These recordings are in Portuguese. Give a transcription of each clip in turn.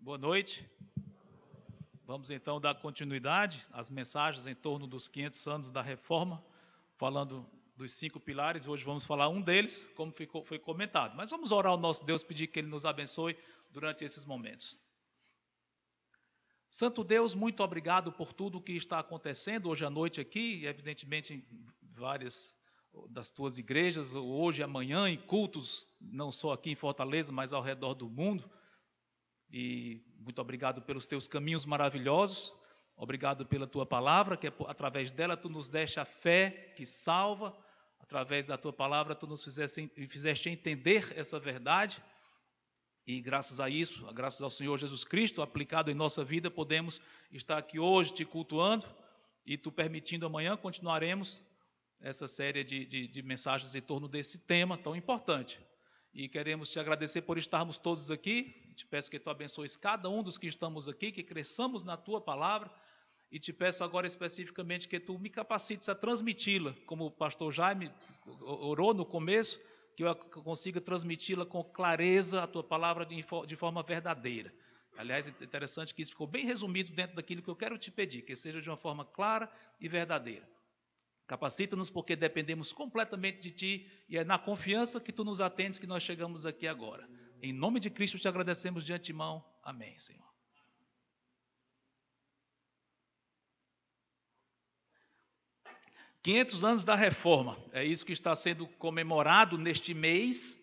Boa noite. Vamos então dar continuidade às mensagens em torno dos 500 anos da Reforma, falando dos 5 pilares. Hoje vamos falar um deles, como foi comentado. Mas vamos orar ao nosso Deus, pedir que Ele nos abençoe durante esses momentos. Santo Deus, muito obrigado por tudo o que está acontecendo hoje à noite aqui, e evidentemente em várias das tuas igrejas, hoje e amanhã, em cultos, não só aqui em Fortaleza, mas ao redor do mundo. E muito obrigado pelos teus caminhos maravilhosos, obrigado pela tua palavra, que através dela tu nos deste a fé que salva, através da tua palavra tu nos fizeste entender essa verdade, e graças a isso, graças ao Senhor Jesus Cristo, aplicado em nossa vida, podemos estar aqui hoje te cultuando, e tu permitindo amanhã, continuaremos essa série de mensagens em torno desse tema tão importante. E queremos te agradecer por estarmos todos aqui. Te peço que tu abençoes cada um dos que estamos aqui, que cresçamos na tua palavra. E te peço agora especificamente que tu me capacites a transmiti-la, como o pastor Jaime orou no começo, que eu consiga transmiti-la com clareza, a tua palavra de forma verdadeira. Aliás, é interessante que isso ficou bem resumido dentro daquilo que eu quero te pedir, que seja de uma forma clara e verdadeira. Capacita-nos porque dependemos completamente de Ti e é na confiança que Tu nos atendes que nós chegamos aqui agora. Em nome de Cristo te agradecemos de antemão. Amém, Senhor. ...500 anos da Reforma, é isso que está sendo comemorado neste mês,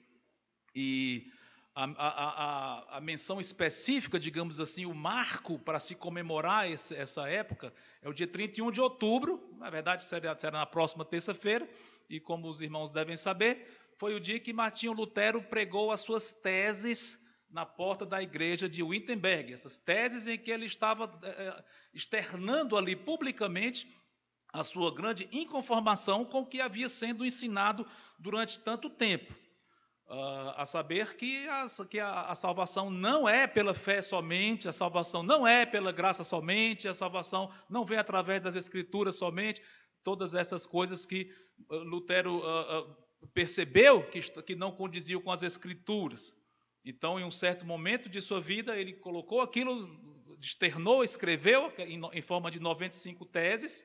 e a menção específica, digamos assim, o marco para se comemorar essa época, é o dia 31 de outubro, na verdade será na próxima terça-feira, e como os irmãos devem saber, foi o dia que Martinho Lutero pregou as suas teses na porta da igreja de Wittenberg, essas teses em que ele estava externando ali publicamente a sua grande inconformação com o que havia sendo ensinado durante tanto tempo. A saber que a salvação não é pela fé somente, a salvação não é pela graça somente, a salvação não vem através das Escrituras somente, todas essas coisas que Lutero percebeu que não condiziam com as Escrituras. Então, em um certo momento de sua vida, ele colocou aquilo, externou, escreveu em forma de 95 teses,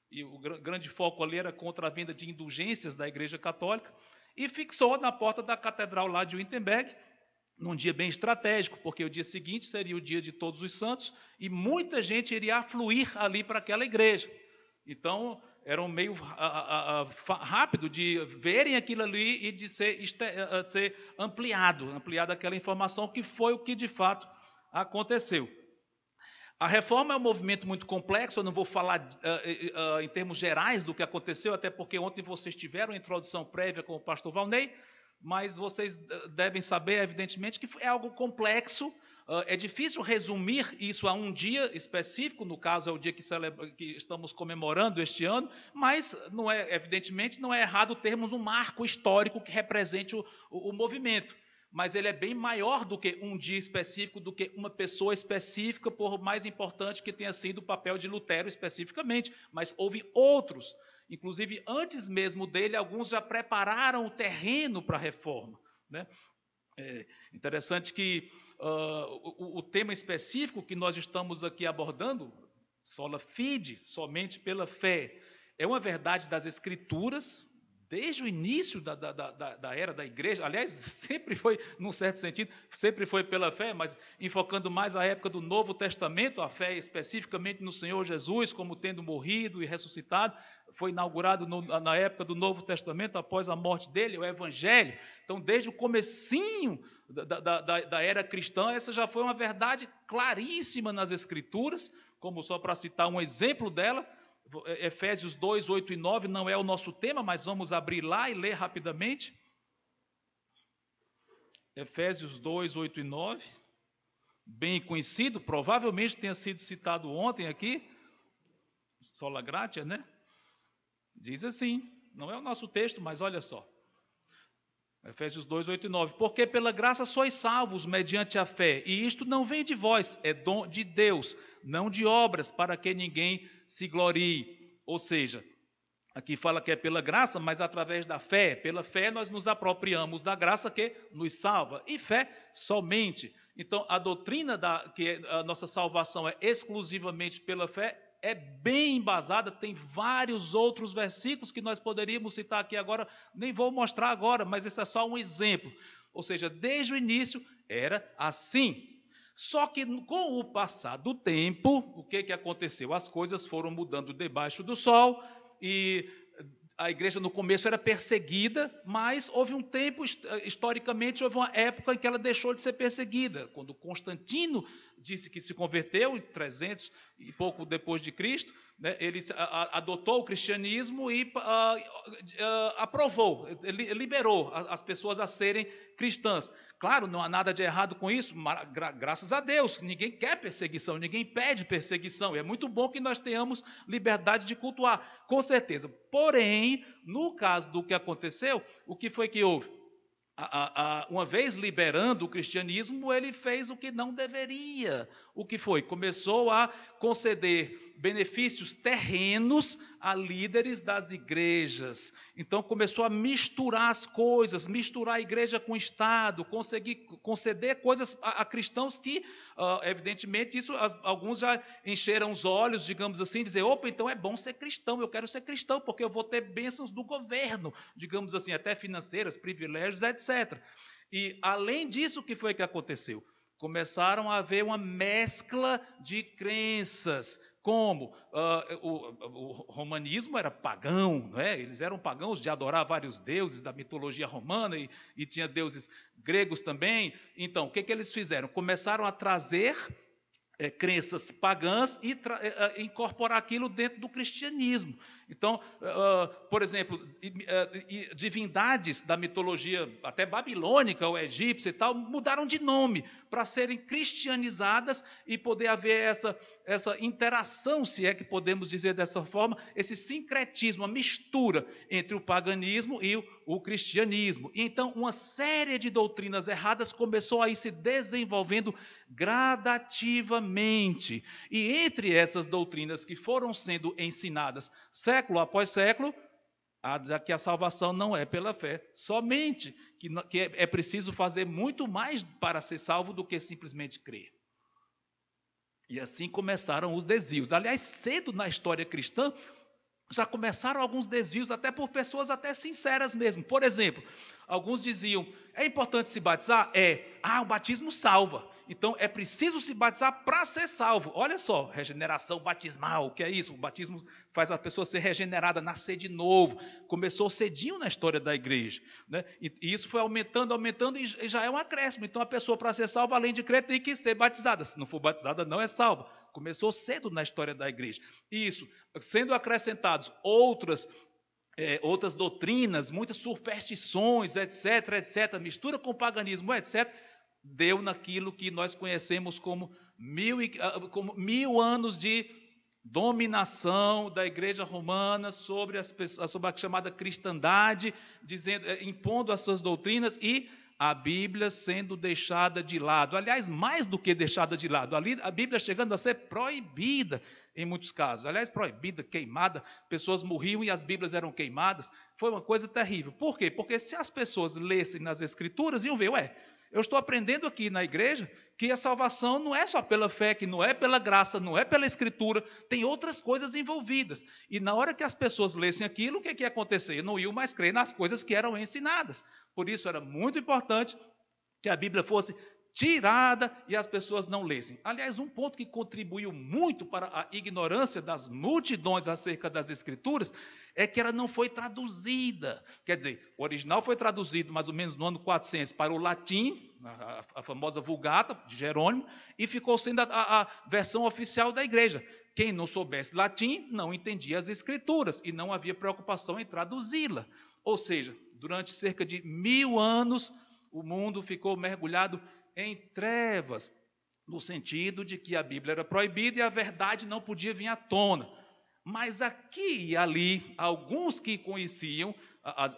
e o grande foco ali era contra a venda de indulgências da Igreja Católica, e fixou na porta da catedral lá de Wittenberg, num dia bem estratégico, porque o dia seguinte seria o dia de Todos os Santos, e muita gente iria afluir ali para aquela igreja. Então, era um meio rápido de verem aquilo ali e de ser ampliada aquela informação, que foi o que de fato aconteceu. A reforma é um movimento muito complexo, eu não vou falar em termos gerais do que aconteceu, até porque ontem vocês tiveram uma introdução prévia com o pastor Valnei, mas vocês devem saber, evidentemente, que é algo complexo, é difícil resumir isso a um dia específico, no caso é o dia que estamos comemorando este ano, mas evidentemente não é errado termos um marco histórico que represente o movimento. Mas ele é bem maior do que um dia específico, do que uma pessoa específica, por mais importante que tenha sido o papel de Lutero especificamente. Mas houve outros, inclusive antes mesmo dele, alguns já prepararam o terreno para a reforma, né? É interessante que o tema específico que nós estamos aqui abordando, sola fide, somente pela fé, é uma verdade das Escrituras, desde o início da era da igreja. Aliás, sempre foi, num certo sentido, sempre foi pela fé, mas enfocando mais a época do Novo Testamento, a fé especificamente no Senhor Jesus, como tendo morrido e ressuscitado, foi inaugurado na época do Novo Testamento, após a morte dele, o Evangelho. Então, desde o comecinho da era cristã, essa já foi uma verdade claríssima nas Escrituras, como só para citar um exemplo dela, Efésios 2, 8 e 9 não é o nosso tema, mas vamos abrir lá e ler rapidamente. Efésios 2, 8 e 9, bem conhecido, provavelmente tenha sido citado ontem aqui, sola gratia, né? Diz assim, não é o nosso texto, mas olha só. Efésios 2, 8 e 9. Porque pela graça sois salvos mediante a fé, e isto não vem de vós, é dom de Deus, não de obras, para que ninguém se glorie. Ou seja, Aqui fala que é pela graça, mas através da fé. Pela fé nós nos apropriamos da graça que nos salva. E fé somente. Então a doutrina que a nossa salvação é exclusivamente pela fé é bem embasada. Tem vários outros versículos que nós poderíamos citar aqui agora. Nem vou mostrar agora, mas esse é só um exemplo. Ou seja, desde o início era assim. Só que com o passar do tempo, o que aconteceu? As coisas foram mudando debaixo do sol e a igreja no começo era perseguida, mas houve um tempo, historicamente, houve uma época em que ela deixou de ser perseguida. Quando Constantino disse que se converteu, em 300 e pouco depois de Cristo, né, ele adotou o cristianismo e aprovou, liberou as pessoas a serem cristãs. Claro, não há nada de errado com isso, graças a Deus, ninguém quer perseguição, ninguém pede perseguição, e é muito bom que nós tenhamos liberdade de cultuar, com certeza. Porém, no caso do que aconteceu, o que foi que houve? Uma vez liberando o cristianismo, ele fez o que não deveria. O que foi? Começou a conceder benefícios terrenos a líderes das igrejas. Então começou a misturar as coisas, misturar a igreja com o Estado, conceder coisas a cristãos que, evidentemente, alguns já encheram os olhos, digamos assim, dizer, opa, então é bom ser cristão, eu quero ser cristão, porque eu vou ter bênçãos do governo, digamos assim, até financeiras, privilégios, etc. E, além disso, o que foi que aconteceu? Começaram a haver uma mescla de crenças, como o romanismo era pagão, não é? Eles eram pagãos de adorar vários deuses da mitologia romana e tinha deuses gregos também. Então, o que eles fizeram? Começaram a trazer crenças pagãs e incorporar aquilo dentro do cristianismo. Então, por exemplo, divindades da mitologia até babilônica ou egípcia e tal, mudaram de nome para serem cristianizadas e poder haver essa interação, se é que podemos dizer dessa forma, esse sincretismo, a mistura entre o paganismo e o cristianismo. E então, uma série de doutrinas erradas começou a ir se desenvolvendo gradativamente. E entre essas doutrinas que foram sendo ensinadas século após século, que a salvação não é pela fé somente, que é preciso fazer muito mais para ser salvo do que simplesmente crer. E assim começaram os desvios. Aliás, cedo na história cristã, já começaram alguns desvios, até por pessoas até sinceras mesmo. Por exemplo, alguns diziam, é importante se batizar? O batismo salva. Então, é preciso se batizar para ser salvo. Olha só, regeneração batismal, o que é isso? O batismo faz a pessoa ser regenerada, nascer de novo. Começou cedinho na história da igreja, né? E isso foi aumentando e já é um acréscimo. Então, a pessoa, para ser salva, além de crer, tem que ser batizada. Se não for batizada, não é salva. Começou cedo na história da igreja. Isso, sendo acrescentados outras doutrinas, muitas superstições, etc., mistura com o paganismo, etc., deu naquilo que nós conhecemos como 1000 anos de dominação da igreja romana sobre a chamada cristandade, impondo as suas doutrinas e a Bíblia sendo deixada de lado. Aliás, mais do que deixada de lado, a Bíblia chegando a ser proibida em muitos casos. Aliás, proibida, queimada, pessoas morriam e as Bíblias eram queimadas. Foi uma coisa terrível. Por quê? Porque se as pessoas lessem nas Escrituras, iam ver, eu estou aprendendo aqui na igreja que a salvação não é só pela fé, que não é pela graça, não é pela Escritura, tem outras coisas envolvidas. E na hora que as pessoas lessem aquilo, o que ia acontecer? Não iam mais crer nas coisas que eram ensinadas. Por isso era muito importante que a Bíblia fosse tirada e as pessoas não lessem. Aliás, um ponto que contribuiu muito para a ignorância das multidões acerca das Escrituras é que ela não foi traduzida. Quer dizer, o original foi traduzido mais ou menos no ano 400 para o latim, a famosa Vulgata de Jerônimo, e ficou sendo a versão oficial da igreja. Quem não soubesse latim não entendia as Escrituras e não havia preocupação em traduzi-la. Ou seja, durante cerca de 1000 anos, o mundo ficou mergulhado em trevas, no sentido de que a Bíblia era proibida e a verdade não podia vir à tona. Mas aqui e ali, alguns que conheciam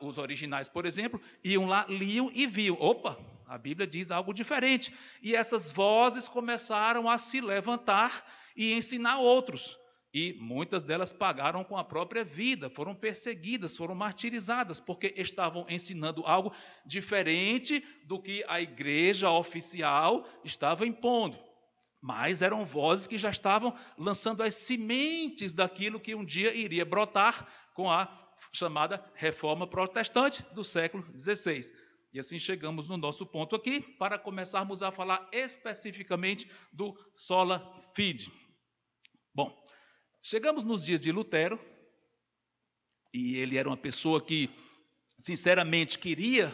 os originais, por exemplo, iam lá, liam e viam, a Bíblia diz algo diferente. E essas vozes começaram a se levantar e ensinar outros. E muitas delas pagaram com a própria vida, foram perseguidas, foram martirizadas, porque estavam ensinando algo diferente do que a igreja oficial estava impondo. Mas eram vozes que já estavam lançando as sementes daquilo que um dia iria brotar com a chamada Reforma Protestante do século XVI. E assim chegamos no nosso ponto aqui, para começarmos a falar especificamente do Sola Fide. Bom, chegamos nos dias de Lutero, e ele era uma pessoa que, sinceramente, queria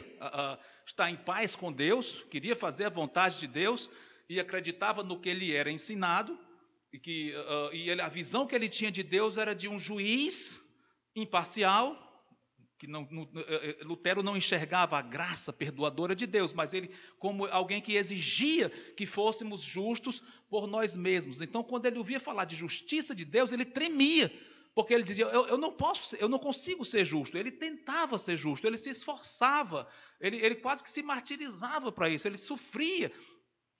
estar em paz com Deus, queria fazer a vontade de Deus, e acreditava no que ele era ensinado, e a visão que ele tinha de Deus era de um juiz imparcial, que Lutero não enxergava a graça perdoadora de Deus, mas ele como alguém que exigia que fôssemos justos por nós mesmos. Então, quando ele ouvia falar de justiça de Deus, ele tremia, porque ele dizia, eu não consigo ser justo. Ele tentava ser justo, ele se esforçava, ele quase que se martirizava para isso, ele sofria.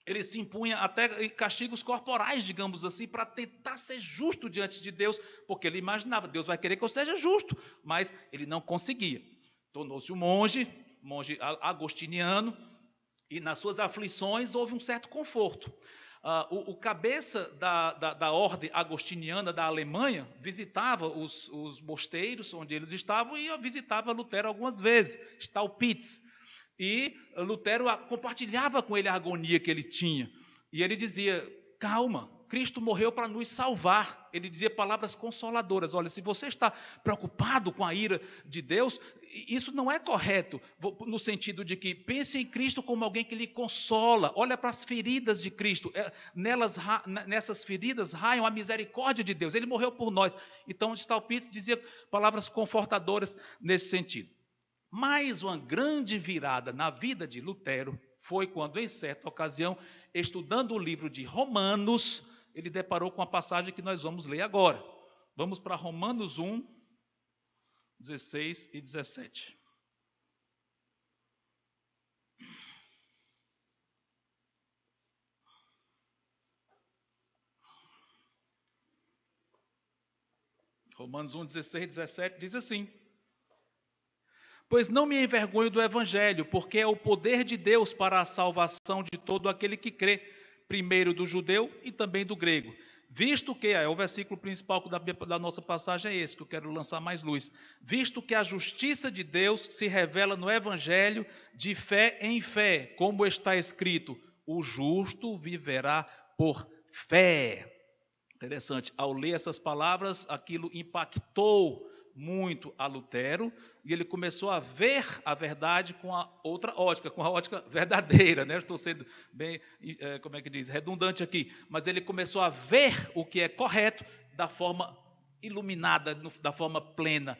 Ele se impunha até castigos corporais, digamos assim, para tentar ser justo diante de Deus, porque ele imaginava, Deus vai querer que eu seja justo, mas ele não conseguia. Tornou-se um monge agostiniano, e nas suas aflições houve um certo conforto. O cabeça da ordem agostiniana da Alemanha visitava os mosteiros onde eles estavam e visitava Lutero algumas vezes, Staupitz. E Lutero compartilhava com ele a agonia que ele tinha. E ele dizia, calma, Cristo morreu para nos salvar. Ele dizia palavras consoladoras. Olha, se você está preocupado com a ira de Deus, isso não é correto, no sentido de que pense em Cristo como alguém que lhe consola. Olha para as feridas de Cristo. Nessas feridas raiam a misericórdia de Deus. Ele morreu por nós. Então, Staupitz dizia palavras confortadoras nesse sentido. Mas uma grande virada na vida de Lutero foi quando, em certa ocasião, estudando o livro de Romanos, ele deparou com a passagem que nós vamos ler agora. Vamos para Romanos 1, 16 e 17. Romanos 1, 16 e 17 diz assim: pois não me envergonho do Evangelho, porque é o poder de Deus para a salvação de todo aquele que crê, primeiro do judeu e também do grego. Visto que, o versículo principal da nossa passagem é esse, que eu quero lançar mais luz. Visto que a justiça de Deus se revela no Evangelho de fé em fé, como está escrito, o justo viverá por fé. Interessante, ao ler essas palavras, aquilo impactou muito a Lutero, e ele começou a ver a verdade com a outra ótica, com a ótica verdadeira, né? Estou sendo bem, redundante aqui, mas ele começou a ver o que é correto da forma iluminada, da forma plena.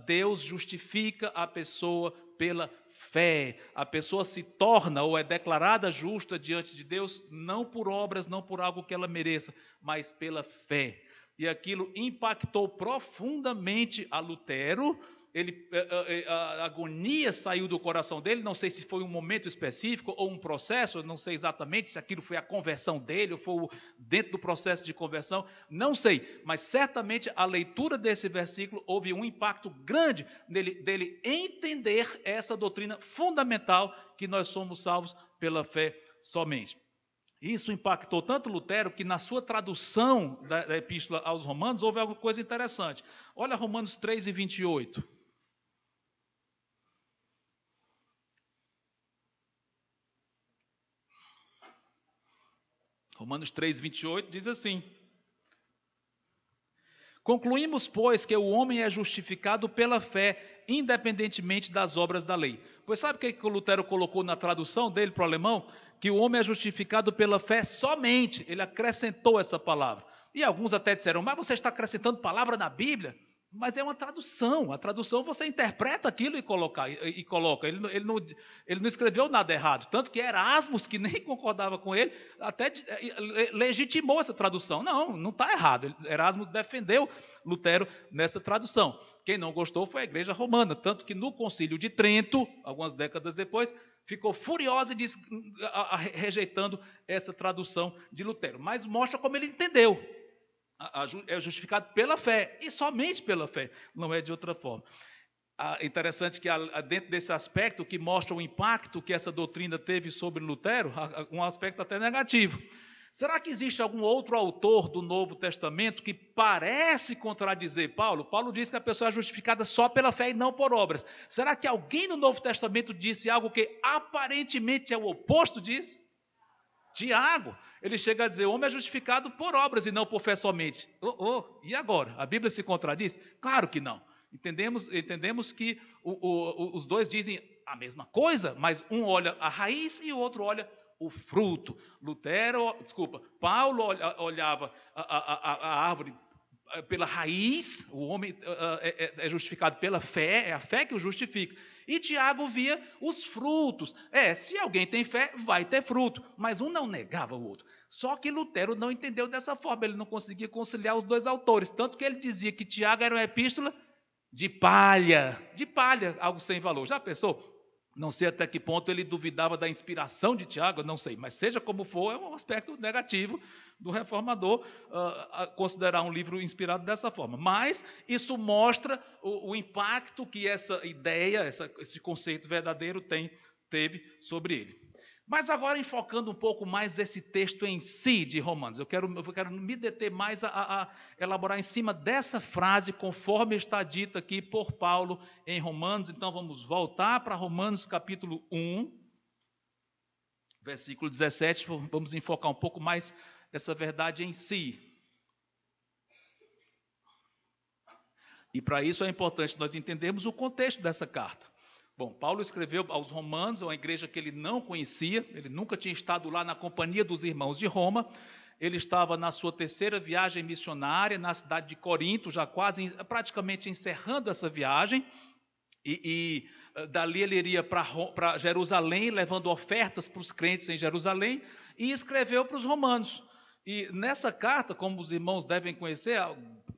Deus justifica a pessoa pela fé. A pessoa se torna ou é declarada justa diante de Deus, não por obras, não por algo que ela mereça, mas pela fé. E aquilo impactou profundamente a Lutero. A agonia saiu do coração dele, não sei se foi um momento específico ou um processo, não sei exatamente se aquilo foi a conversão dele ou foi dentro do processo de conversão, não sei, mas certamente a leitura desse versículo houve um impacto grande dele entender essa doutrina fundamental que nós somos salvos pela fé somente. Isso impactou tanto Lutero que na sua tradução da epístola aos Romanos houve alguma coisa interessante. Olha Romanos 3 e 28. Romanos 3, 28 diz assim: concluímos, pois, que o homem é justificado pela fé, independentemente das obras da lei. Pois sabe o que o Lutero colocou na tradução dele para o alemão? Que o homem é justificado pela fé somente. Ele acrescentou essa palavra. E alguns até disseram, mas você está acrescentando palavra na Bíblia? Mas é uma tradução. A tradução você interpreta aquilo e coloca. Ele não escreveu nada errado. Tanto que Erasmus, que nem concordava com ele, até legitimou essa tradução. Não está errado. Erasmus defendeu Lutero nessa tradução. Quem não gostou foi a igreja romana. Tanto que no Concílio de Trento, algumas décadas depois, ficou furiosa e rejeitando essa tradução de Lutero. Mas mostra como ele entendeu. É justificado pela fé, e somente pela fé, não é de outra forma. Interessante que dentro desse aspecto, que mostra o impacto que essa doutrina teve sobre Lutero, um aspecto até negativo. Será que existe algum outro autor do Novo Testamento que parece contradizer Paulo? Paulo diz que a pessoa é justificada só pela fé e não por obras. Será que alguém no Novo Testamento disse algo que aparentemente é o oposto disso? Tiago, ele chega a dizer, o homem é justificado por obras e não por fé somente. E agora? A Bíblia se contradiz? Claro que não. Entendemos que os dois dizem a mesma coisa, mas um olha a raiz e o outro olha o fruto. Paulo olhava a árvore pela raiz, o homem é justificado pela fé, é a fé que o justifica. E Tiago via os frutos. Se alguém tem fé, vai ter fruto. Mas um não negava o outro. Só que Lutero não entendeu dessa forma, ele não conseguia conciliar os dois autores. Tanto que ele dizia que Tiago era uma epístola de palha, algo sem valor. Já pensou? Não sei até que ponto ele duvidava da inspiração de Tiago, não sei, mas seja como for, é um aspecto negativo do reformador considerar um livro inspirado dessa forma. Mas isso mostra o impacto que essa ideia, esse conceito verdadeiro teve sobre ele. Mas agora enfocando um pouco mais esse texto em si de Romanos, eu quero me deter mais a elaborar em cima dessa frase, conforme está dita aqui por Paulo em Romanos. Então vamos voltar para Romanos capítulo 1, versículo 17, vamos enfocar um pouco mais essa verdade em si. E para isso é importante nós entendermos o contexto dessa carta. Bom, Paulo escreveu aos Romanos, uma igreja que ele não conhecia, ele nunca tinha estado lá na companhia dos irmãos de Roma, ele estava na sua terceira viagem missionária, na cidade de Corinto, já praticamente encerrando essa viagem, e dali ele iria para Jerusalém, levando ofertas para os crentes em Jerusalém, e escreveu para os romanos. E nessa carta, como os irmãos devem conhecer,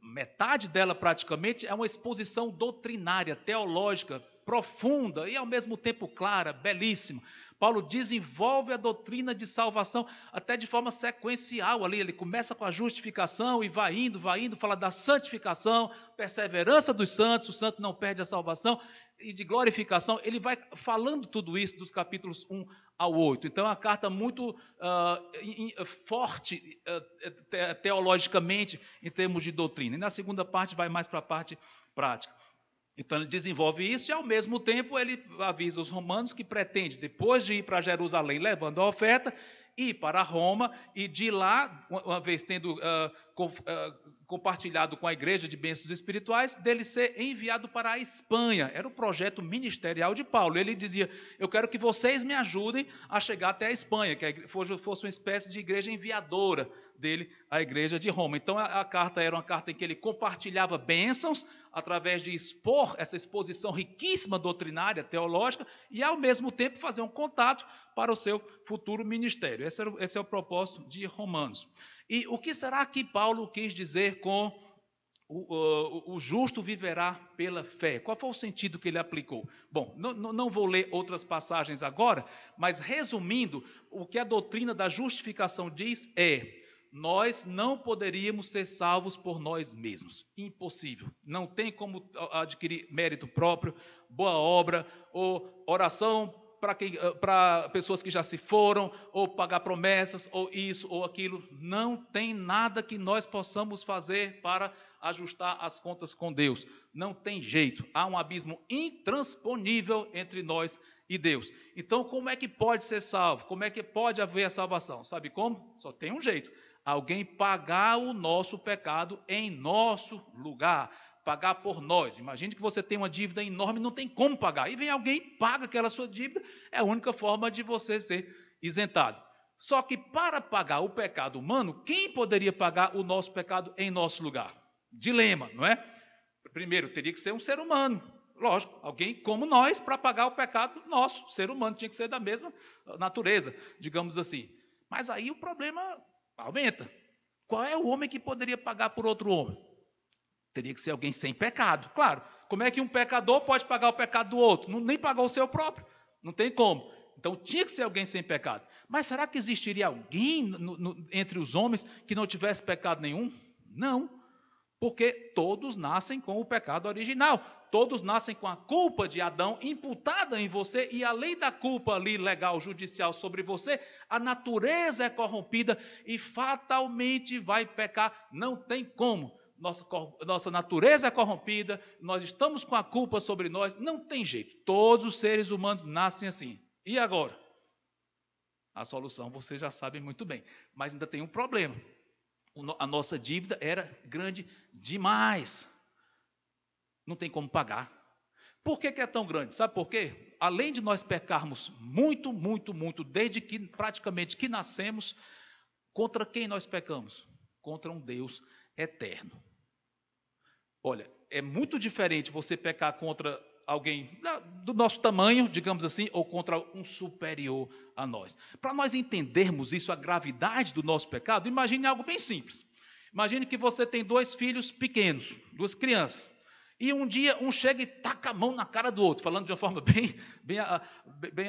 metade dela praticamente é uma exposição doutrinária, teológica, profunda e ao mesmo tempo clara, belíssima. Paulo desenvolve a doutrina de salvação até de forma sequencial ali. Ele começa com a justificação e vai indo, fala da santificação, perseverança dos santos, o santo não perde a salvação, e de glorificação. Ele vai falando tudo isso dos capítulos 1 ao 8. Então é uma carta muito forte teologicamente em termos de doutrina. E na segunda parte vai mais para a parte prática. Então ele desenvolve isso e ao mesmo tempo ele avisa os romanos que pretende, depois de ir para Jerusalém levando a oferta, ir para Roma e de lá, uma vez tendo compartilhado com a igreja de bênçãos espirituais, dele ser enviado para a Espanha. Era o projeto ministerial de Paulo. Ele dizia, eu quero que vocês me ajudem a chegar até a Espanha, que fosse uma espécie de igreja enviadora dele à igreja de Roma. Então a carta era uma carta em que ele compartilhava bênçãos através de expor essa exposição riquíssima doutrinária, teológica, e ao mesmo tempo fazer um contato para o seu futuro ministério. Esse é o propósito de Romanos. E o que será que Paulo quis dizer com o justo viverá pela fé? Qual foi o sentido que ele aplicou? Bom, não vou ler outras passagens agora, mas resumindo, o que a doutrina da justificação diz é: nós não poderíamos ser salvos por nós mesmos. Impossível. Não tem como adquirir mérito próprio, boa obra, ou oração para pessoas que já se foram, ou pagar promessas, ou isso, ou aquilo. Não tem nada que nós possamos fazer para ajustar as contas com Deus. Não tem jeito. Há um abismo intransponível entre nós e Deus. Então, como é que pode ser salvo? Como é que pode haver a salvação? Sabe como? Só tem um jeito. Alguém pagar o nosso pecado em nosso lugar. Pagar por nós. Imagine que você tem uma dívida enorme, não tem como pagar. E vem alguém, paga aquela sua dívida, é a única forma de você ser isentado. Só que para pagar o pecado humano, quem poderia pagar o nosso pecado em nosso lugar? Dilema, não é? Primeiro, teria que ser um ser humano. Lógico, alguém como nós para pagar o pecado nosso. Ser humano tinha que ser da mesma natureza, digamos assim. Mas aí o problema aumenta. Qual é o homem que poderia pagar por outro homem? Teria que ser alguém sem pecado. Claro, como é que um pecador pode pagar o pecado do outro? Nem pagou o seu próprio. Não tem como. Então tinha que ser alguém sem pecado. Mas será que existiria alguém entre os homens que não tivesse pecado nenhum? Não, porque todos nascem com o pecado original. Todos nascem com a culpa de Adão imputada em você, e além da culpa ali legal, judicial sobre você, a natureza é corrompida e fatalmente vai pecar. Não tem como. Nossa natureza é corrompida, nós estamos com a culpa sobre nós, não tem jeito. Todos os seres humanos nascem assim. E agora? A solução vocês já sabem muito bem, mas ainda tem um problema. A nossa dívida era grande demais. Não tem como pagar. Por que é tão grande? Sabe por quê? Além de nós pecarmos muito, muito, muito, desde que praticamente que nascemos, contra quem nós pecamos? Contra um Deus eterno. Olha, é muito diferente você pecar contra alguém do nosso tamanho, digamos assim, ou contra um superior a nós. Para nós entendermos isso, a gravidade do nosso pecado, imagine algo bem simples. Imagine que você tem 2 filhos pequenos, 2 crianças, e um dia um chega e taca a mão na cara do outro, falando de uma forma bem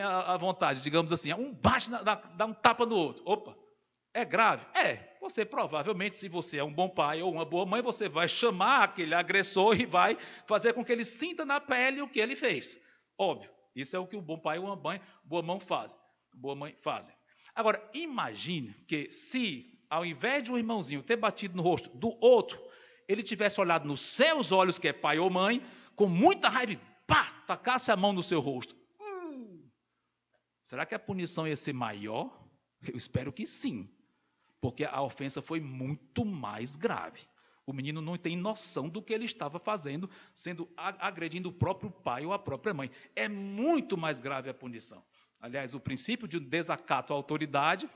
à vontade, digamos assim. Um bate, dá um tapa no outro. Opa, é grave? É. Você provavelmente, se você é um bom pai ou uma boa mãe, você vai chamar aquele agressor e vai fazer com que ele sinta na pele o que ele fez. Óbvio, isso é o que o bom pai ou uma boa mãe fazem. Agora, imagine que se, ao invés de um irmãozinho ter batido no rosto do outro, ele tivesse olhado nos seus olhos, que é pai ou mãe, com muita raiva e pá, tacasse a mão no seu rosto. Será que a punição ia ser maior? Eu espero que sim. Porque a ofensa foi muito mais grave. O menino não tem noção do que ele estava fazendo, agredindo o próprio pai ou a própria mãe. É muito mais grave a punição. Aliás, o princípio de desacato à autoridade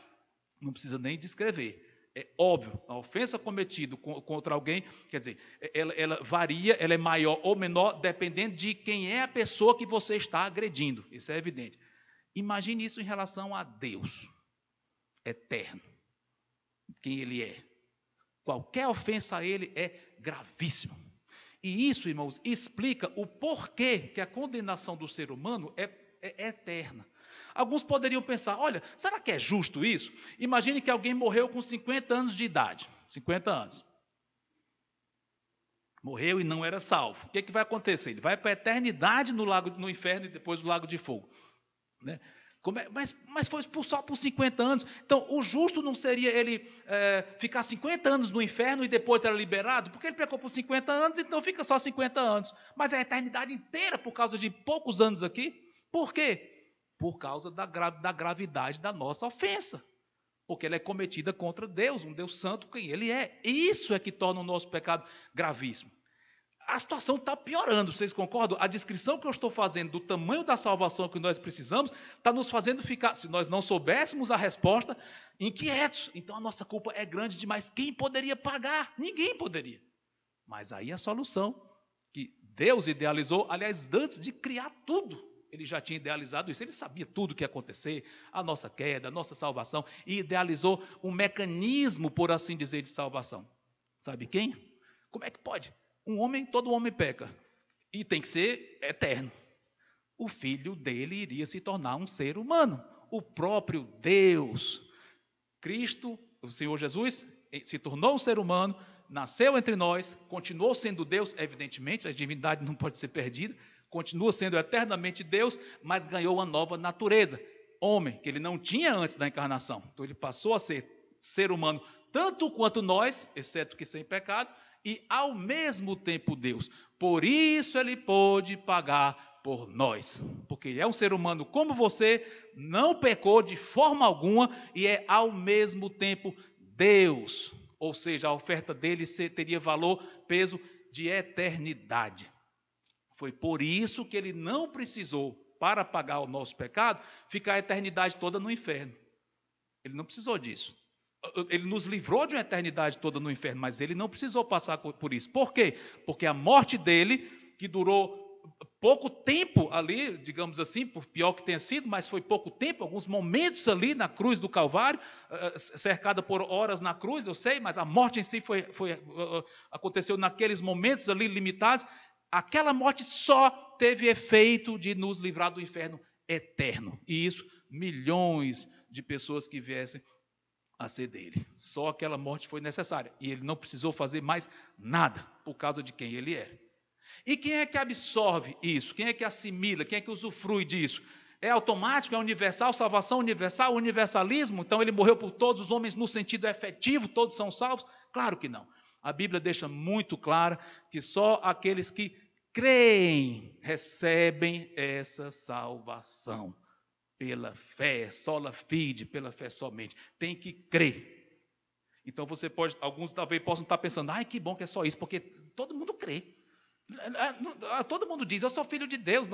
não precisa nem descrever. É óbvio, a ofensa cometida contra alguém, quer dizer, ela varia, ela é maior ou menor, dependendo de quem é a pessoa que você está agredindo. Isso é evidente. Imagine isso em relação a Deus eterno. Quem ele é. Qualquer ofensa a ele é gravíssimo. E isso, irmãos, explica o porquê que a condenação do ser humano é eterna. Alguns poderiam pensar, olha, será que é justo isso? Imagine que alguém morreu com 50 anos de idade. 50 anos. Morreu e não era salvo. O que vai acontecer? Ele vai para a eternidade no inferno e depois no lago de fogo. Né? Mas foi só por 50 anos. Então, o justo não seria ele ficar 50 anos no inferno e depois era liberado? Porque ele pecou por 50 anos, então fica só 50 anos. Mas é a eternidade inteira por causa de poucos anos aqui. Por quê? Por causa da gravidade da nossa ofensa. Porque ela é cometida contra Deus, um Deus santo, quem ele é. Isso é que torna o nosso pecado gravíssimo. A situação está piorando, vocês concordam? A descrição que eu estou fazendo do tamanho da salvação que nós precisamos está nos fazendo ficar, se nós não soubéssemos a resposta, inquietos. Então a nossa culpa é grande demais. Quem poderia pagar? Ninguém poderia. Mas aí a solução que Deus idealizou, aliás, antes de criar tudo, ele já tinha idealizado isso, ele sabia tudo o que ia acontecer, a nossa queda, a nossa salvação, e idealizou um mecanismo, por assim dizer, de salvação. Sabe quem? Como é que pode? Todo homem peca, e tem que ser eterno. O filho dele iria se tornar um ser humano, o próprio Deus. Cristo, o Senhor Jesus, se tornou um ser humano, nasceu entre nós, continuou sendo Deus, evidentemente, a divindade não pode ser perdida, continua sendo eternamente Deus, mas ganhou uma nova natureza, homem, que ele não tinha antes da encarnação. Então ele passou a ser humano, tanto quanto nós, exceto que sem pecado, e ao mesmo tempo Deus. Por isso ele pôde pagar por nós, porque ele é um ser humano como você, não pecou de forma alguma e é ao mesmo tempo Deus. Ou seja, a oferta dele teria valor, peso de eternidade. Foi por isso que ele não precisou, para pagar o nosso pecado, ficar a eternidade toda no inferno. Ele não precisou disso. Ele nos livrou de uma eternidade toda no inferno, mas ele não precisou passar por isso. Por quê? Porque a morte dele, que durou pouco tempo ali, digamos assim, por pior que tenha sido, mas foi pouco tempo, alguns momentos ali na cruz do Calvário, cercada por horas na cruz, eu sei, mas a morte em si aconteceu naqueles momentos ali limitados. Aquela morte só teve efeito de nos livrar do inferno eterno. E isso, milhões de pessoas que viessem a ser dele. Só aquela morte foi necessária. E ele não precisou fazer mais nada por causa de quem ele é. E quem é que absorve isso? Quem é que assimila? Quem é que usufrui disso? É automático? É universal? Salvação universal? Universalismo? Então ele morreu por todos os homens no sentido efetivo? Todos são salvos? Claro que não. A Bíblia deixa muito claro que só aqueles que creem recebem essa salvação. Pela fé, sola fide, pela fé somente. Tem que crer. Então você pode, alguns talvez possam estar pensando, ai que bom que é só isso, porque todo mundo crê. Todo mundo diz, eu sou filho de Deus,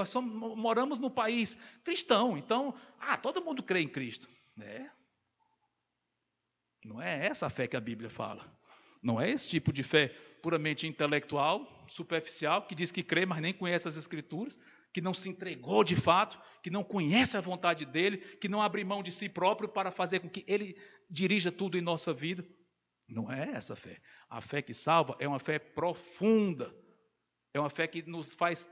moramos no país cristão, então, todo mundo crê em Cristo. Não é essa a fé que a Bíblia fala. Não é esse tipo de fé puramente intelectual, superficial, que diz que crê, mas nem conhece as Escrituras, que não se entregou de fato, que não conhece a vontade dele, que não abre mão de si próprio para fazer com que ele dirija tudo em nossa vida. Não é essa fé. A fé que salva é uma fé profunda. É uma fé que nos faz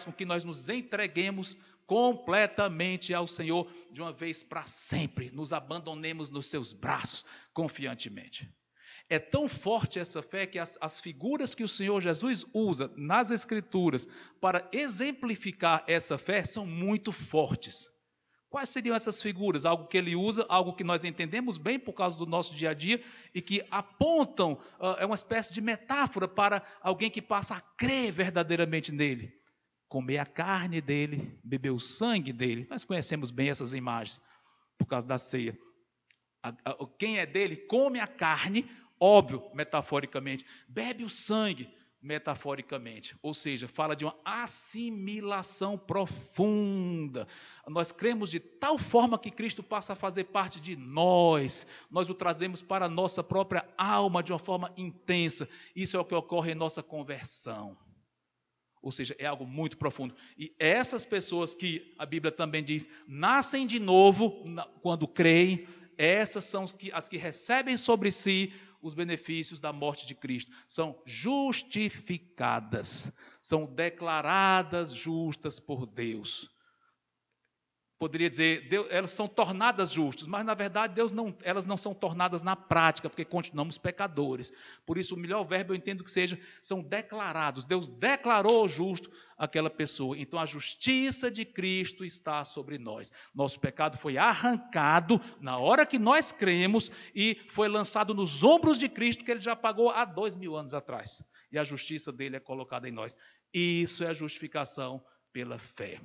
com que nós nos entreguemos completamente ao Senhor de uma vez para sempre. Nos abandonemos nos seus braços confiantemente. É tão forte essa fé que as figuras que o Senhor Jesus usa nas Escrituras para exemplificar essa fé são muito fortes. Quais seriam essas figuras? Algo que ele usa, algo que nós entendemos bem por causa do nosso dia a dia e que apontam, é uma espécie de metáfora para alguém que passa a crer verdadeiramente nele. Comer a carne dele, beber o sangue dele. Nós conhecemos bem essas imagens por causa da ceia. Quem é dele come a carne, óbvio, metaforicamente, bebe o sangue, metaforicamente, ou seja, fala de uma assimilação profunda. Nós cremos de tal forma que Cristo passa a fazer parte de nós o trazemos para a nossa própria alma de uma forma intensa. Isso é o que ocorre em nossa conversão, ou seja, é algo muito profundo. E essas pessoas que a Bíblia também diz, nascem de novo quando creem, essas são as que recebem sobre si os benefícios da morte de Cristo. São justificadas, são declaradas justas por Deus. Poderia dizer, elas são tornadas justas, mas na verdade elas não são tornadas na prática, porque continuamos pecadores. Por isso o melhor verbo eu entendo que seja, são declarados. Deus declarou justo aquela pessoa. Então a justiça de Cristo está sobre nós. Nosso pecado foi arrancado na hora que nós cremos e foi lançado nos ombros de Cristo, que ele já pagou há 2000 anos atrás. E a justiça dele é colocada em nós. Isso é a justificação pela fé.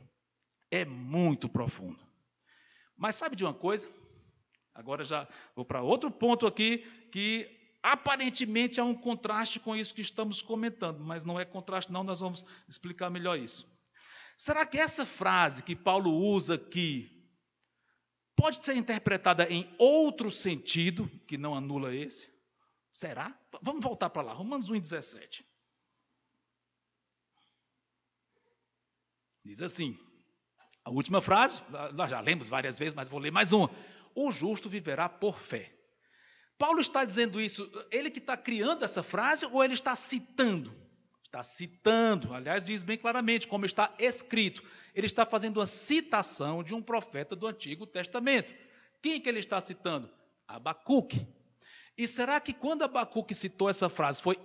É muito profundo. Mas sabe de uma coisa? Agora já vou para outro ponto aqui, que aparentemente há um contraste com isso que estamos comentando, mas não é contraste não, nós vamos explicar melhor isso. Será que essa frase que Paulo usa aqui pode ser interpretada em outro sentido, que não anula esse? Será? Vamos voltar para lá, Romanos 1:17. Diz assim, a última frase, nós já lemos várias vezes, mas vou ler mais uma. O justo viverá por fé. Paulo está dizendo isso, ele que está criando essa frase ou ele está citando? Está citando, aliás, diz bem claramente, como está escrito. Ele está fazendo uma citação de um profeta do Antigo Testamento. Quem que ele está citando? Abacuque. E será que quando Abacuque citou essa frase, foi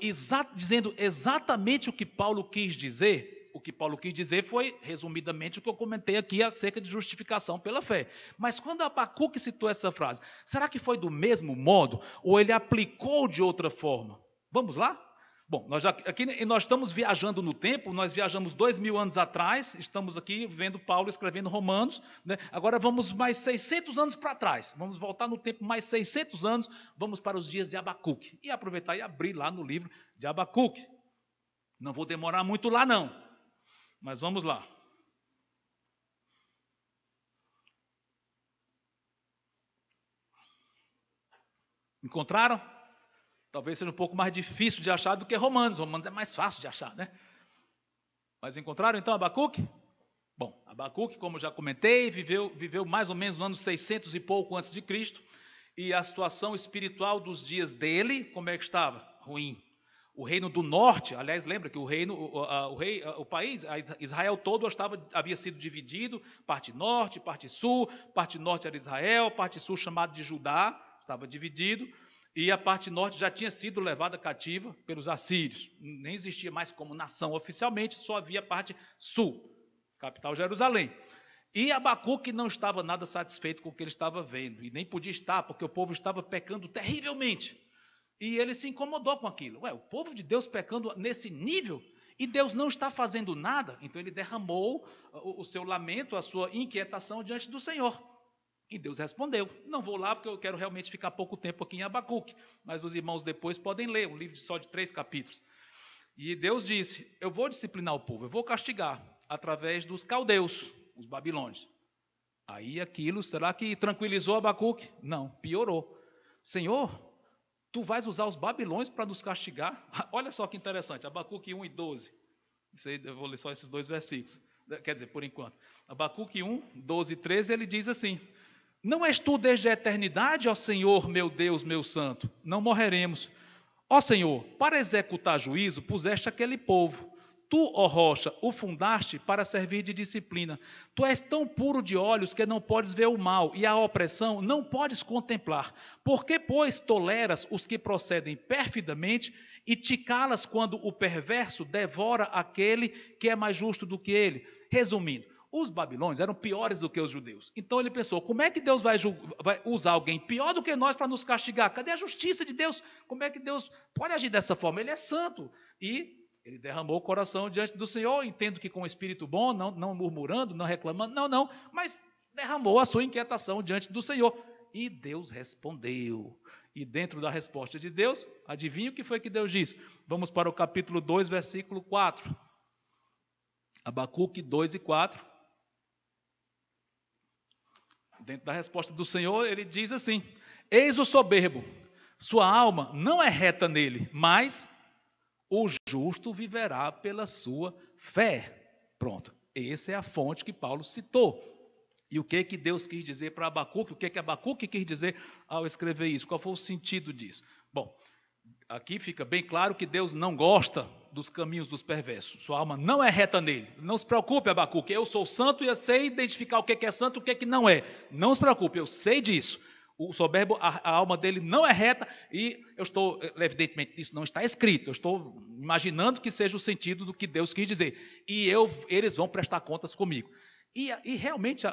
dizendo exatamente o que Paulo quis dizer? O que Paulo quis dizer foi, resumidamente, o que eu comentei aqui acerca de justificação pela fé. Mas quando Abacuque citou essa frase, será que foi do mesmo modo? Ou ele aplicou de outra forma? Vamos lá? Bom, aqui nós estamos viajando no tempo, nós viajamos 2000 anos atrás, estamos aqui vendo Paulo escrevendo Romanos, né? Agora vamos mais 600 anos para trás, vamos voltar no tempo mais 600 anos, vamos para os dias de Abacuque. E aproveitar e abrir lá no livro de Abacuque. Não vou demorar muito lá não. Mas vamos lá. Encontraram? Talvez seja um pouco mais difícil de achar do que Romanos. Romanos é mais fácil de achar, né? Mas encontraram então Abacuque? Bom, Abacuque, como já comentei, viveu mais ou menos no ano 600 e pouco antes de Cristo. E a situação espiritual dos dias dele, como é que estava? Ruim. O reino do norte, aliás, lembra que o país, Israel todo havia sido dividido, parte norte, parte sul, parte norte era Israel, parte sul chamado de Judá, estava dividido, e a parte norte já tinha sido levada cativa pelos assírios. Nem existia mais como nação oficialmente, só havia a parte sul, capital Jerusalém. E Abacuque não estava nada satisfeito com o que ele estava vendo, e nem podia estar, porque o povo estava pecando terrivelmente. E ele se incomodou com aquilo. O povo de Deus pecando nesse nível, e Deus não está fazendo nada. Então ele derramou o seu lamento, a sua inquietação diante do Senhor. E Deus respondeu. Não vou lá porque eu quero realmente ficar pouco tempo aqui em Abacuque, mas os irmãos depois podem ler, um livro só de 3 capítulos. E Deus disse, eu vou disciplinar o povo, eu vou castigar, através dos caldeus, os babilônios. Aí aquilo, será que tranquilizou Abacuque? Não, piorou. Senhor, tu vais usar os babilônios para nos castigar? Olha só que interessante, Abacuque 1 e 12. Isso aí, eu vou ler só esses 2 versículos. Quer dizer, por enquanto. Abacuque 1, 12 e 13, ele diz assim, não és tu desde a eternidade, ó Senhor, meu Deus, meu santo, não morreremos. Ó Senhor, para executar juízo, puseste aquele povo. Tu, ó rocha, o fundaste para servir de disciplina. Tu és tão puro de olhos que não podes ver o mal, e a opressão não podes contemplar. Por que, pois, toleras os que procedem perfidamente e te calas quando o perverso devora aquele que é mais justo do que ele? Resumindo, os babilônios eram piores do que os judeus. Então ele pensou, como é que Deus vai usar alguém pior do que nós para nos castigar? Cadê a justiça de Deus? Como é que Deus pode agir dessa forma? Ele é santo. E ele derramou o coração diante do Senhor, entendo que com um espírito bom, não murmurando, não reclamando, não, mas derramou a sua inquietação diante do Senhor. E Deus respondeu. E dentro da resposta de Deus, adivinha o que foi que Deus disse? Vamos para o capítulo 2, versículo 4. Abacuque 2 e 4. Dentro da resposta do Senhor, ele diz assim, eis o soberbo, sua alma não é reta nele, mas o justo viverá pela sua fé. Pronto, essa é a fonte que Paulo citou. E o que Deus quis dizer para Abacuque? O que Abacuque quis dizer ao escrever isso? Qual foi o sentido disso? Bom, aqui fica bem claro que Deus não gosta dos caminhos dos perversos. Sua alma não é reta nele. Não se preocupe, Abacuque, eu sou santo e eu sei identificar o que é santo e o que não é. Não se preocupe, eu sei disso. O soberbo, a alma dele não é reta e eu estou, evidentemente, isso não está escrito, eu estou imaginando que seja o sentido do que Deus quis dizer. E eles vão prestar contas comigo. E realmente,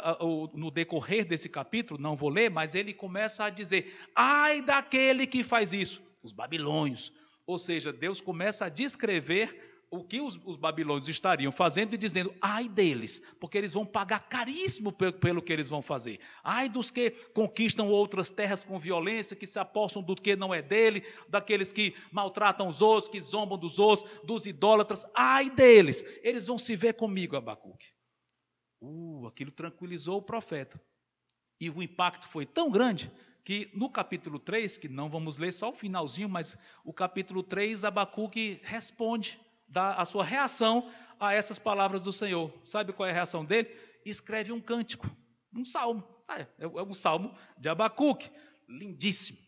no decorrer desse capítulo, não vou ler, mas ele começa a dizer, ai daquele que faz isso, os babilônios. Ou seja, Deus começa a descrever o que os babilônios estariam fazendo e dizendo, ai deles, porque eles vão pagar caríssimo pelo que eles vão fazer. Ai dos que conquistam outras terras com violência, que se apossam do que não é dele, daqueles que maltratam os outros, que zombam dos outros, dos idólatras, ai deles. Eles vão se ver comigo, Abacuque. Aquilo tranquilizou o profeta. E o impacto foi tão grande que no capítulo 3, que não vamos ler só o finalzinho, mas o capítulo 3, Abacuque responde, dá a sua reação a essas palavras do Senhor. Sabe qual é a reação dele? Escreve um cântico, um salmo. É um salmo de Abacuque, lindíssimo.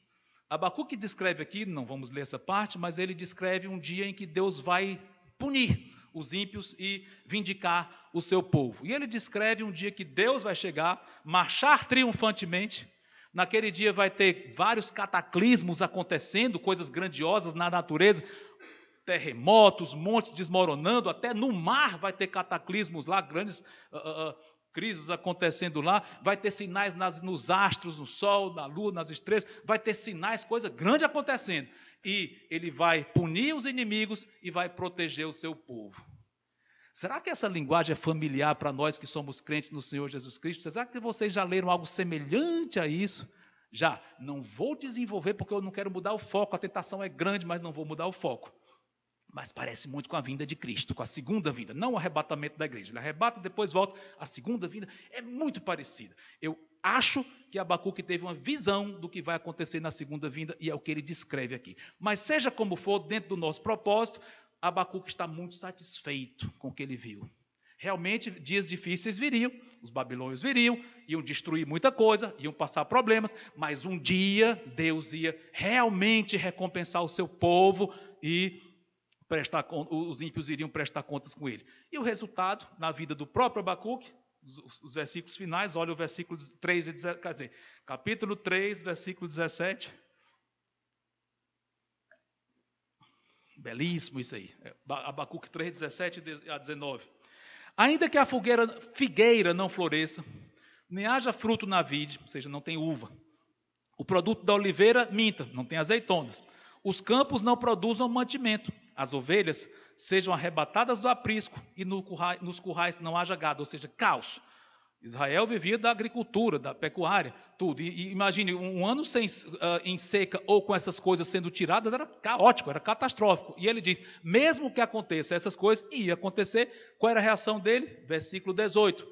Abacuque descreve aqui, não vamos ler essa parte, mas ele descreve um dia em que Deus vai punir os ímpios e vindicar o seu povo. E ele descreve um dia que Deus vai chegar, marchar triunfantemente. Naquele dia vai ter vários cataclismos acontecendo, coisas grandiosas na natureza, terremotos, montes desmoronando, até no mar vai ter cataclismos lá, grandes crises acontecendo lá, vai ter sinais nos astros, no sol, na lua, nas estrelas, vai ter sinais, coisa grande acontecendo. E ele vai punir os inimigos e vai proteger o seu povo. Será que essa linguagem é familiar para nós que somos crentes no Senhor Jesus Cristo? Será que vocês já leram algo semelhante a isso? Já. Não vou desenvolver porque eu não quero mudar o foco. A tentação é grande, mas não vou mudar o foco. Mas parece muito com a vinda de Cristo, com a segunda vinda, não o arrebatamento da igreja. Ele arrebata, depois volta. A segunda vinda é muito parecida. Eu acho que Abacuque teve uma visão do que vai acontecer na segunda vinda e é o que ele descreve aqui. Mas seja como for, dentro do nosso propósito, Abacuque está muito satisfeito com o que ele viu. Realmente, dias difíceis viriam, os babilônios viriam, iam destruir muita coisa, iam passar problemas, mas um dia Deus ia realmente recompensar o seu povo e os ímpios iriam prestar contas com ele. E o resultado, na vida do próprio Abacuque, os versículos finais, olha o versículo 3, quer dizer, capítulo 3, versículo 17. Belíssimo isso aí. Abacuque 3, 17 a 19. Ainda que a figueira não floresça, nem haja fruto na vide, ou seja, não tem uva. O produto da oliveira minta, não tem azeitonas. Os campos não produzam mantimento. As ovelhas sejam arrebatadas do aprisco e nos currais não haja gado, ou seja, caos. Israel vivia da agricultura, da pecuária, tudo. E imagine, um ano em seca ou com essas coisas sendo tiradas, era caótico, era catastrófico. E ele diz, mesmo que aconteça essas coisas, ia acontecer, qual era a reação dele? Versículo 18.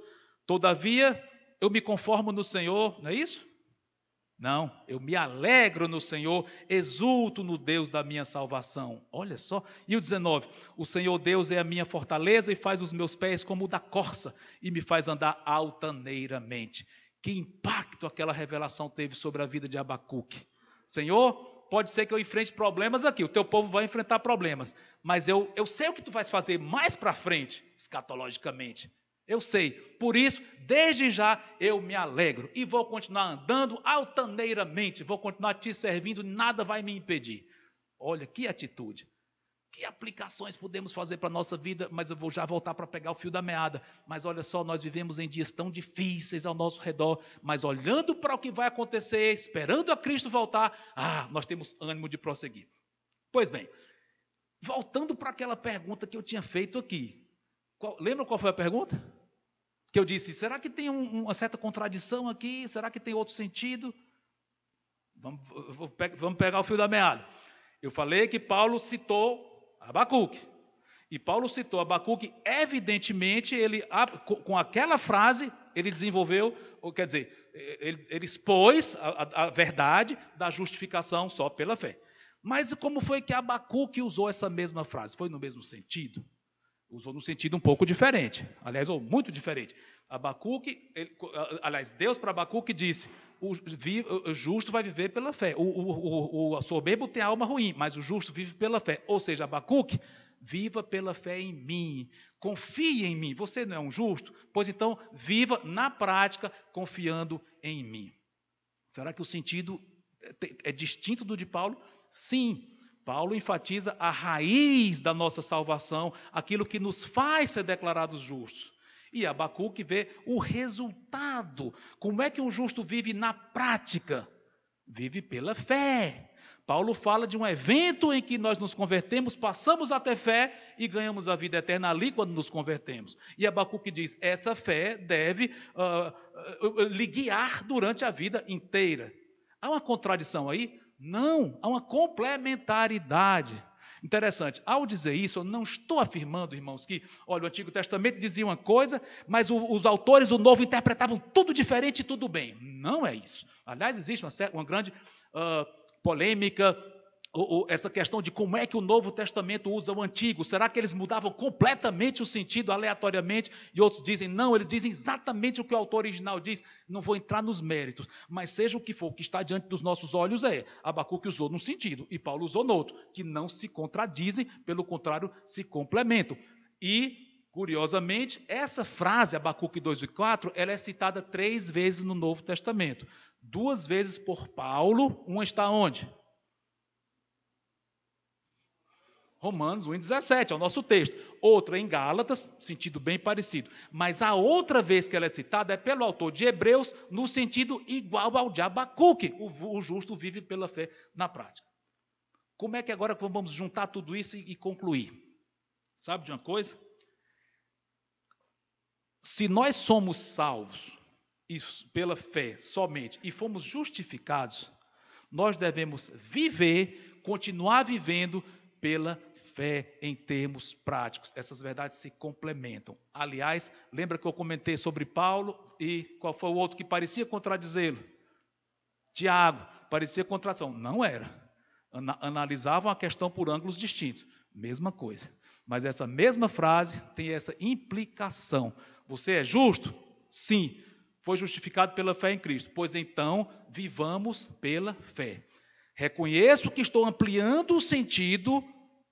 Todavia, eu me conformo no Senhor, não é isso? Não, eu me alegro no Senhor, exulto no Deus da minha salvação. Olha só. E o 19, o Senhor Deus é a minha fortaleza e faz os meus pés como o da corça e me faz andar altaneiramente. Que impacto aquela revelação teve sobre a vida de Abacuque. Senhor, pode ser que eu enfrente problemas aqui, o teu povo vai enfrentar problemas, mas eu sei o que tu vais fazer mais para frente, escatologicamente. Eu sei, por isso, desde já eu me alegro e vou continuar andando altaneiramente, vou continuar te servindo, nada vai me impedir. Olha, que atitude, que aplicações podemos fazer para a nossa vida, mas eu vou já voltar para pegar o fio da meada. Mas olha só, nós vivemos em dias tão difíceis ao nosso redor, mas olhando para o que vai acontecer, esperando a Cristo voltar, nós temos ânimo de prosseguir. Pois bem, voltando para aquela pergunta que eu tinha feito aqui. Lembra qual foi a pergunta? Que eu disse, será que tem uma certa contradição aqui? Será que tem outro sentido? Vamos pegar o fio da meada. Eu falei que Paulo citou Abacuque. E Paulo citou Abacuque, evidentemente, com aquela frase, ele desenvolveu, quer dizer, ele expôs a verdade da justificação só pela fé. Mas como foi que Abacuque usou essa mesma frase? Foi no mesmo sentido? Usou num sentido um pouco diferente, aliás, ou muito diferente. Deus para Abacuque disse, o justo vai viver pela fé. O soberbo tem a alma ruim, mas o justo vive pela fé. Ou seja, Abacuque, viva pela fé em mim, confie em mim. Você não é um justo? Pois então, viva na prática, confiando em mim. Será que o sentido é distinto do de Paulo? Sim. Paulo enfatiza a raiz da nossa salvação, aquilo que nos faz ser declarados justos. E Abacuque vê o resultado. Como é que um justo vive na prática? Vive pela fé. Paulo fala de um evento em que nós nos convertemos, passamos a ter fé e ganhamos a vida eterna ali quando nos convertemos. E Abacuque diz, essa fé deve lhe guiar durante a vida inteira. Há uma contradição aí? Não, há uma complementaridade. Interessante, ao dizer isso, eu não estou afirmando, irmãos, que, olha, o Antigo Testamento dizia uma coisa, mas os autores do Novo interpretavam tudo diferente e tudo bem. Não é isso. Aliás, existe uma grande polêmica, essa questão de como é que o Novo Testamento usa o Antigo. Será que eles mudavam completamente o sentido aleatoriamente? E outros dizem, não, eles dizem exatamente o que o autor original diz. Não vou entrar nos méritos, mas seja o que for, o que está diante dos nossos olhos Abacuque usou num sentido e Paulo usou no outro, que não se contradizem, pelo contrário, se complementam. E, curiosamente, essa frase, Abacuque 2:4, ela é citada 3 vezes no Novo Testamento. 2 vezes por Paulo, uma está onde? Romanos 1:17, é o nosso texto. Outra em Gálatas, sentido bem parecido. Mas a outra vez que ela é citada é pelo autor de Hebreus, no sentido igual ao de Abacuque. O justo vive pela fé na prática. Como é que agora vamos juntar tudo isso e concluir? Sabe de uma coisa? Se nós somos salvos pela fé somente e fomos justificados, nós devemos continuar vivendo pela fé em termos práticos. Essas verdades se complementam. Aliás, lembra que eu comentei sobre Paulo e qual foi o outro que parecia contradizê-lo? Tiago, parecia contradição. Não era. Analisavam a questão por ângulos distintos. Mesma coisa. Mas essa mesma frase tem essa implicação. Você é justo? Sim. Foi justificado pela fé em Cristo. Pois então, vivamos pela fé. Reconheço que estou ampliando o sentido,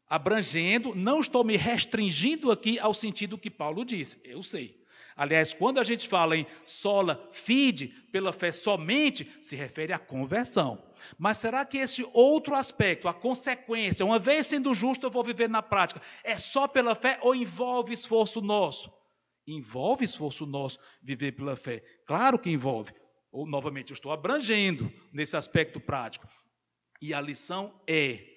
abrangendo, não estou me restringindo aqui ao sentido que Paulo disse. Eu sei. Aliás, quando a gente fala em sola fide, pela fé somente, se refere à conversão. Mas será que esse outro aspecto, a consequência, uma vez sendo justo, eu vou viver na prática, é só pela fé ou envolve esforço nosso? Envolve esforço nosso viver pela fé. Claro que envolve. Ou, novamente, eu estou abrangendo nesse aspecto prático. E a lição é,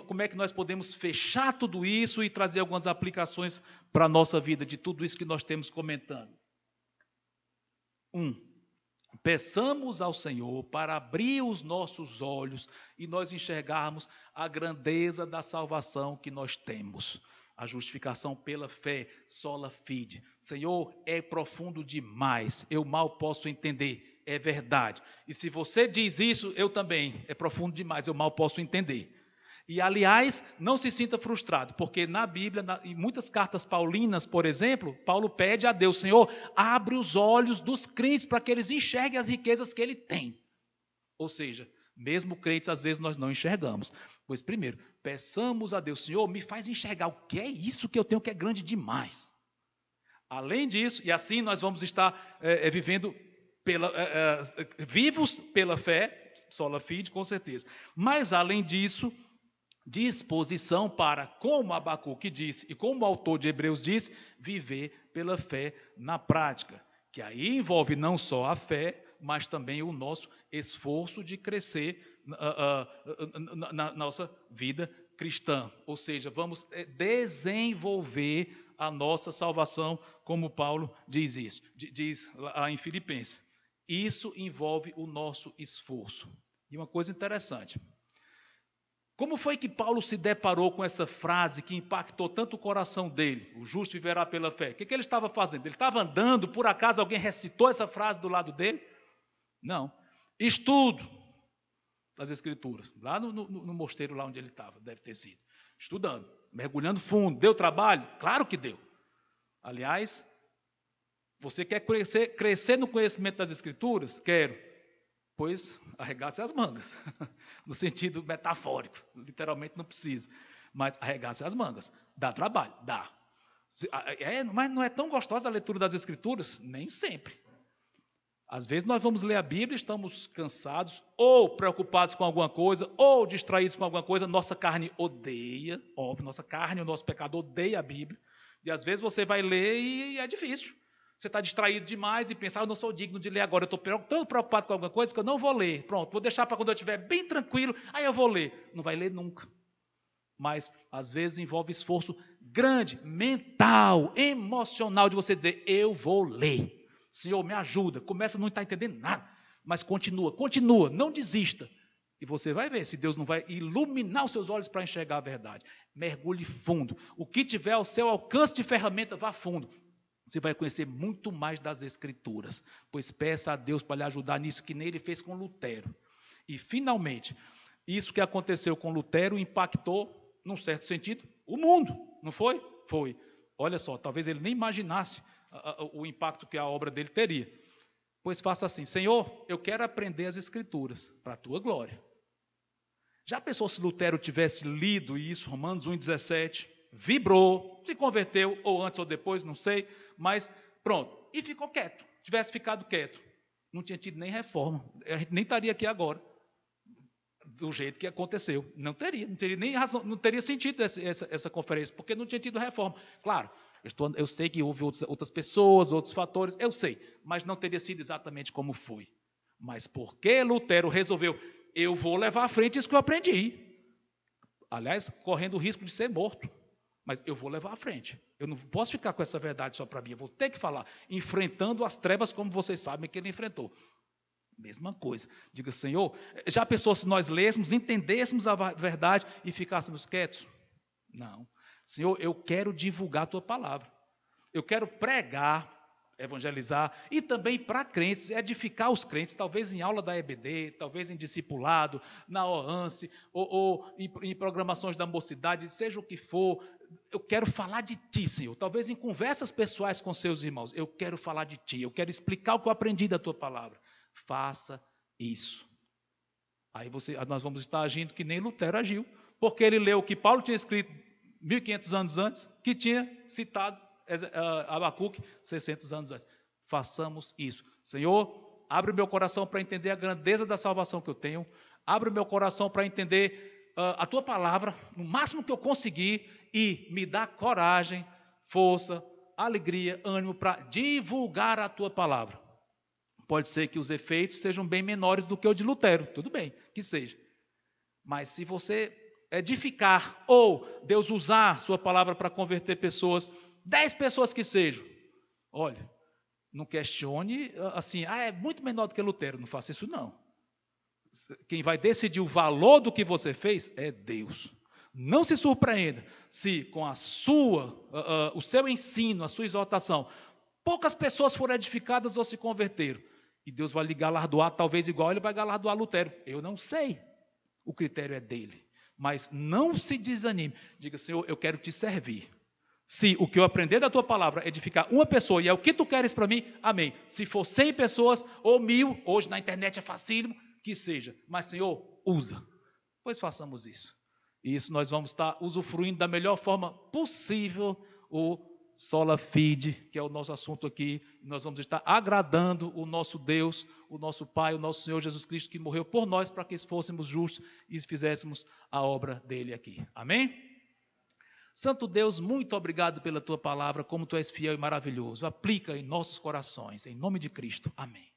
como é que nós podemos fechar tudo isso e trazer algumas aplicações para a nossa vida, de tudo isso que nós temos comentando? Peçamos ao Senhor para abrir os nossos olhos e nós enxergarmos a grandeza da salvação que nós temos. A justificação pela fé, sola fide. Senhor, é profundo demais, eu mal posso entender, é verdade. E se você diz isso, eu também, é profundo demais, eu mal posso entender. E, aliás, não se sinta frustrado, porque na Bíblia, em muitas cartas paulinas, por exemplo, Paulo pede a Deus: Senhor, abre os olhos dos crentes para que eles enxerguem as riquezas que ele tem. Ou seja, mesmo crentes, às vezes nós não enxergamos. Pois, primeiro, peçamos a Deus: Senhor, me faz enxergar o que é isso que eu tenho que é grande demais. Além disso, e assim nós vamos estar vivendo, vivos pela fé, sola fide, com certeza. Mas, além disso, disposição para, como Abacuque disse e como o autor de Hebreus disse, viver pela fé na prática, que aí envolve não só a fé, mas também o nosso esforço de crescer na nossa vida cristã. Ou seja, vamos desenvolver a nossa salvação, como Paulo diz isso, diz lá em Filipenses. Isso envolve o nosso esforço. E uma coisa interessante: como foi que Paulo se deparou com essa frase que impactou tanto o coração dele? O justo viverá pela fé. O que ele estava fazendo? Ele estava andando, por acaso alguém recitou essa frase do lado dele? Não. Estudo das Escrituras. Lá no mosteiro, lá onde ele estava, deve ter sido. Estudando, mergulhando fundo. Deu trabalho? Claro que deu. Aliás, você quer crescer no conhecimento das Escrituras? Quero. Pois arregace as mangas, no sentido metafórico, literalmente não precisa, mas arregace as mangas, dá trabalho, dá. Mas não é tão gostosa a leitura das Escrituras? Nem sempre. Às vezes nós vamos ler a Bíblia, estamos cansados, ou preocupados com alguma coisa, ou distraídos com alguma coisa, nossa carne odeia, óbvio, nossa carne, o nosso pecado odeia a Bíblia, e às vezes você vai ler e é difícil. Você está distraído demais e pensa: eu não sou digno de ler agora, eu estou tão preocupado com alguma coisa que eu não vou ler. Pronto, vou deixar para quando eu estiver bem tranquilo, aí eu vou ler. Não vai ler nunca. Mas, às vezes, envolve esforço grande, mental, emocional, de você dizer: eu vou ler. Senhor, me ajuda. Começa a não estar entendendo nada, mas continua, não desista. E você vai ver se Deus não vai iluminar os seus olhos para enxergar a verdade. Mergulhe fundo. O que tiver ao seu alcance de ferramenta, vá fundo. Você vai conhecer muito mais das Escrituras, pois peça a Deus para lhe ajudar nisso, que nem ele fez com Lutero. E, finalmente, isso que aconteceu com Lutero impactou, num certo sentido, o mundo, não foi? Foi. Olha só, talvez ele nem imaginasse o impacto que a obra dele teria. Pois faça assim: Senhor, eu quero aprender as Escrituras, para a tua glória. Já pensou se Lutero tivesse lido isso, Romanos 1,17, vibrou, se converteu, ou antes ou depois, não sei, mas pronto, e ficou quieto. Tivesse ficado quieto, não tinha tido nem reforma, a gente nem estaria aqui agora, do jeito que aconteceu. Não teria nem razão, não teria sentido essa conferência, porque não tinha tido reforma. Claro, eu sei que houve outras pessoas, outros fatores, eu sei, mas não teria sido exatamente como foi. Mas porque Lutero resolveu: eu vou levar à frente isso que eu aprendi, aliás, correndo o risco de ser morto, mas eu vou levar à frente. Eu não posso ficar com essa verdade só para mim, eu vou ter que falar, enfrentando as trevas como vocês sabem que ele enfrentou. Mesma coisa. Diga: Senhor, já pensou se nós lêssemos, entendêssemos a verdade e ficássemos quietos? Não. Senhor, eu quero divulgar a tua palavra. Eu quero pregar, evangelizar, e também para crentes, edificar os crentes, talvez em aula da EBD, talvez em discipulado, na OANCE, ou em programações da mocidade, seja o que for. Eu quero falar de ti, Senhor, talvez em conversas pessoais com seus irmãos. Eu quero falar de ti, eu quero explicar o que eu aprendi da tua palavra. Faça isso. Aí nós vamos estar agindo que nem Lutero agiu, porque ele leu o que Paulo tinha escrito 1500 anos antes, que tinha citado Abacuque 600 anos antes. Façamos isso. Senhor, abre o meu coração para entender a grandeza da salvação que eu tenho. Abre o meu coração para entender a tua palavra, no máximo que eu conseguir, e me dá coragem, força, alegria, ânimo para divulgar a tua palavra. Pode ser que os efeitos sejam bem menores do que o de Lutero, tudo bem, que seja. Mas se você edificar, ou Deus usar sua palavra para converter pessoas, 10 pessoas que sejam, olha, não questione assim, é muito menor do que Lutero, não faça isso não. Quem vai decidir o valor do que você fez é Deus. Não se surpreenda se com o seu ensino, a sua exortação, poucas pessoas foram edificadas ou se converteram. E Deus vai lhe galardoar, talvez igual ele vai galardoar Lutero. Eu não sei. O critério é dele. Mas não se desanime. Diga, Senhor, eu quero te servir. Se o que eu aprender da tua palavra é edificar uma pessoa e é o que tu queres para mim, amém. Se for 100 pessoas ou 1000, hoje na internet é facílimo, que seja. Mas, Senhor, usa. Pois façamos isso. E isso nós vamos estar usufruindo da melhor forma possível o Sola Fide, que é o nosso assunto aqui. Nós vamos estar agradando o nosso Deus, o nosso Pai, o nosso Senhor Jesus Cristo, que morreu por nós para que fôssemos justos e fizéssemos a obra dele aqui. Amém? Santo Deus, muito obrigado pela tua palavra, como tu és fiel e maravilhoso. Aplica em nossos corações, em nome de Cristo. Amém.